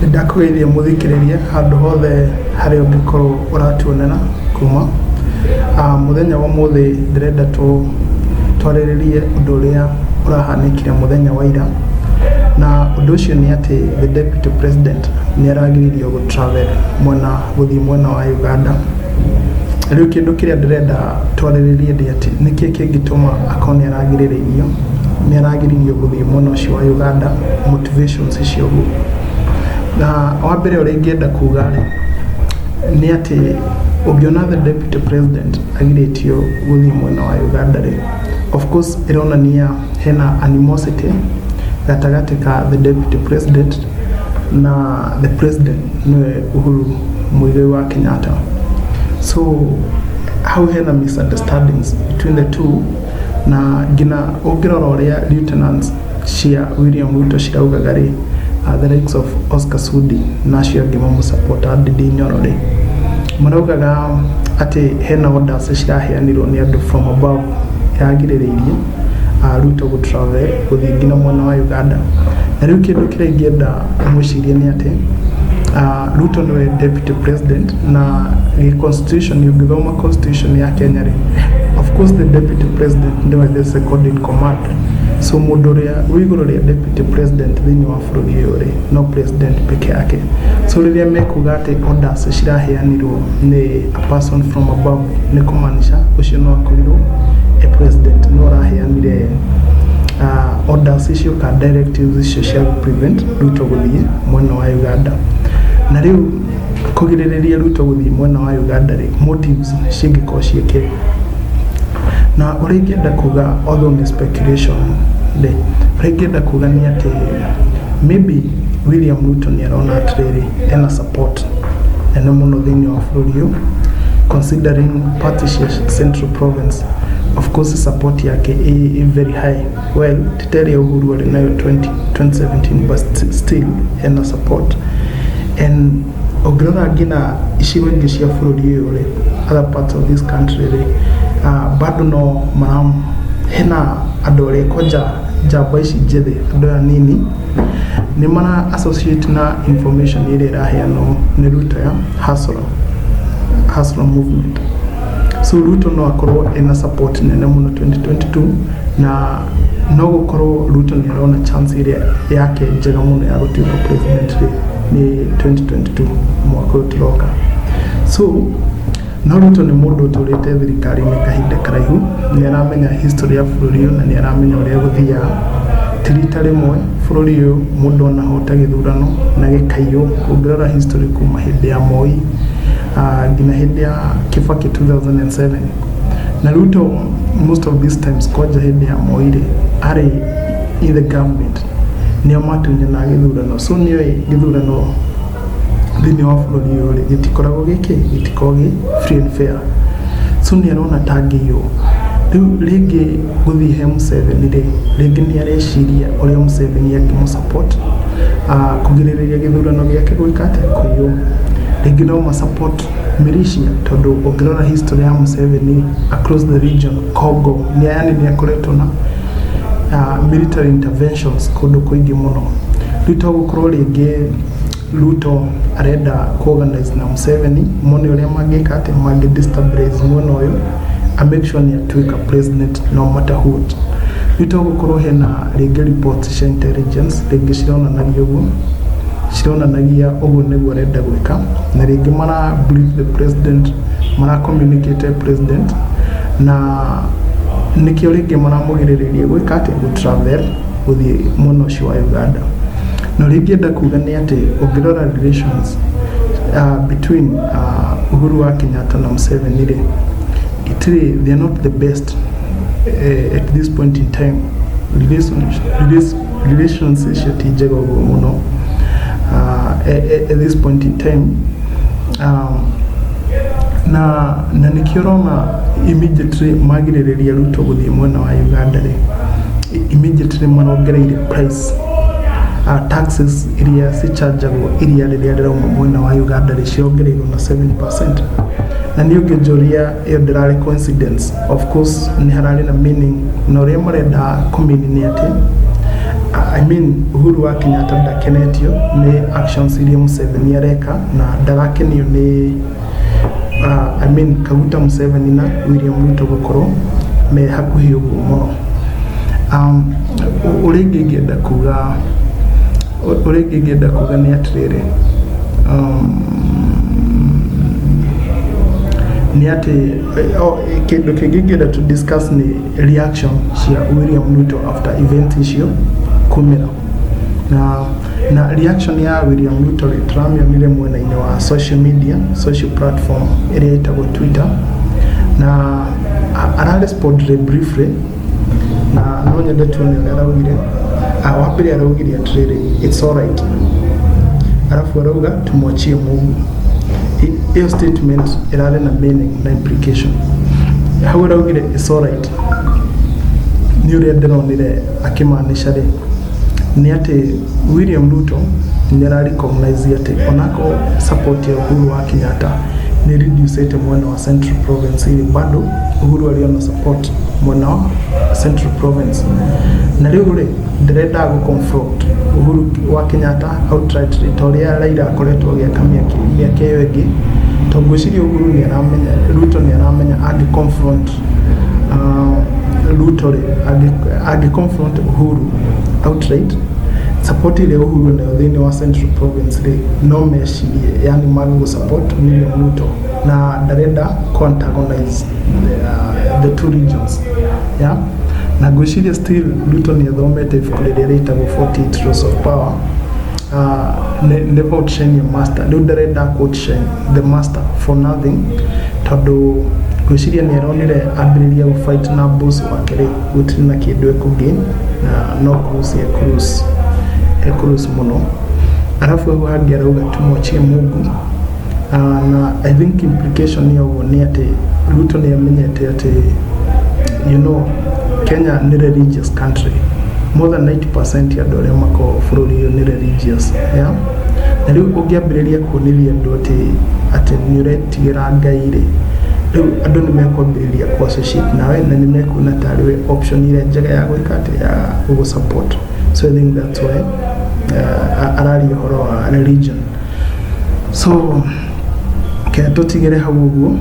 ndakugeithia muthikiriria handu hothe haria ungikorwo uratuonera kuma muthenya wa muthi ndirenda twariririe undu uria urahanikire muthenya wa ira na undu ucio ni ati the deputy president ni aragiririo go travel guthii mwena wa Uganda. Riu kindu kiria ndirenda twariririe ndi ati niki kingituma akoni aragiririo guthii mwena ucio wa Uganda, motivations icio na wa mbere uria ingienda kuga ni ati ungiona the deputy president agiritio guthii mwena wa Uganda of course ironania hena animosity gatagati ka the deputy president na the president niwe Uhuru Muigai wa Kenyatta. So how hena misunderstandings between the two na gina ungirora uria lieutenants cia William Ruto ciraugaga the likes of Oscar Sudi na cio ngimamu support Ndindi Nyoro maraugaga ati hena orders ciraheanirwo ni andu from above yagirireirie Ruto go travel guthii ngina mwena wa Uganda. Na riu kindu kiria ingienda mucirie ni ati Ruto niwe deputy president na constitution ungithoma constitution ya Kenya of course the deputy president niwe the second in command. So mundu uria wiguru ria deputy president thini wa bururi uyu no president peke yake. So riria mekuga ati orders ciraheanirwo ni a person from above ni kumanisha ucio no akorirwo a president no raheanire orders icio ka directives icio cia prevent Ruto guthii mwena wa Uganda. Na riu kugiririria Ruto guthii mwena wa Uganda motives cingiko cieke na uria ingienda kuga although ni speculation uria ingienda kuga ni ati maybe William Ruto ni arona atiriri ena support ena muno thini wa bururi uyu considering partition central province. Of course support yake is very high. Well, titari Uhuru wali nayo 2017 but still ena support. And ogirora ngina icigo ingi cia bururi uyu other parts of this country bado no maram hena andu aria koja jamba ici njithi andu anini ni mana associate na information iria iraheanwo ni Ruto ya hustler movement. So Ruto no akorwo ena support nene muno 2022 na no gukorwo Ruto ni arona chance iria yake njega muno ya gutuika president ni 2022 mwaka uturoka. So no Ruto ni mundu uturite thirikari ni kahinda karaihu, ni aramenya history ya bururi uyu na ni aramenya uria guthia tirita rimwe bururi uyu mundu na hota githurano na gikaiyo ungirora history kuma hindi ya Moi gina hindi ya Kibaki 2007 na Ruto most of these times koja hindi ya Moi ari in the government ni amatunya na githurano. So niyo githurano thini wa bururi uyu gitikoragwo gitikogi free and fair. So ni arona tangiyo riu ringi guthii he Museveni ringi ni areciria uria Museveni angimu support kugiririria githurano giake gwikate kuyo ringi no ma support militia tondu ungirora history ya Museveni across the region Congo ni yani akoretwo na military interventions kundu kuingi muno. Ruto gukorwo ringi Ruto arenda kuorganize na Museveni mone uria magika ati magi destabilize mwena uyu a make sure ni atuika president no matter what. Ruto gukorwo hena ringi reports cia intelligence ringi cironanagia uguo niguo arenda gwika na ringi mara brief the president mara communicate president na nikio ringi mara mugiriririe gwika ati go travel guthii mwena ucio wa Uganda. No ringi enda kuga ni ati ungirora relations between Uhuru wa Kenyatta na Museveni they are not the best at this point in time. Relations is muno at this point in time na nikiorona immediately magiririria Ruto guthii mwena wa Uganda immediately marongereire price taxes iria sichargeagwo iria riria rirauma mwena wa Uganda ciongereirwo na 7%. Na ni ungejoria iyo ndirari coincidence. Of course ni harari na meaning na uria marenda kumini ni ati I mean Uhuru wa Kenyatta ndakenetio ni actions iria Museveni areka na ndarakenio ni I mean Kaguta Museveni na William Ruto gukorwo me hakuhi uguo muno. Uringi ngenda kuga ni atiriri ni ati kindu kingi ngenda to discuss ni reaction cia William Ruto after event icio kumira na reaction ya William Ruto turamionire mwena-ini wa social media, social platform iria itagwo Twitter, na ararespond briefly na no nyende tuone uria araugire. Wambere araugire atiriri it's alright, arafu arauga tumwachie Mungu. Hiyo statement irare na meaning na implication. Hau araugire it's alright ni uria ndironire akimaanisha ri ni ati William Ruto ni recognize ati onako support ya Uhuru wa Kenyatta ni reduce mwena wa Central Province, ili bado Uhuru aliona support mwena wa Central Province. Na riu ri ndirenda go confront Uhuru wa Kenyatta outrightly toria Raila akoretwo agiakamia miaka iyo ingi, tongwiciria Uhuru ni aramenya, Ruto ni aramenya agi confront Ruto agi confront Uhuru outright, support ile Uhuru na thini wa Central Province ri no meshirie, yani magu support William Ruto na ndarenda antagonize the two regions, yeah. Na gwiciria still Ruto ni athomete ibuku riria ritagwo 48 Rules of Power, never outshine your master. Riu ndarenda outshine the master for nothing, tondu gwiciria ni aronire ambiriria gufight na boss wake ri gutiri na kindu ekugain na no cruise muno. Arafu hau hangi arauga tumwachie Mungu, na I think implication ya uo ni ati Ruto ni amenyete ati you know Kenya ni religious country, more than 90% ya andu aria mako bururi uyu ni religious, yeah. Na riu ungiambiriria kuoniria andu ati ni uretigira Ngai ri, riu andu ni mekwambiriria ku associate nawe na ni mekuona tariwe option ile njega ya gwika ati ya ugu support. So I think that's why arari horo wa religion. So tutigire hau uguo,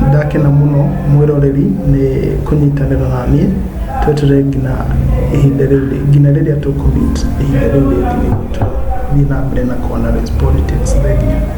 ndakena muno mwiroreri ni kunyitanira na nie twetere ngina riria tukumit ihinda riu ringi ni mbere na kuona politics thegi.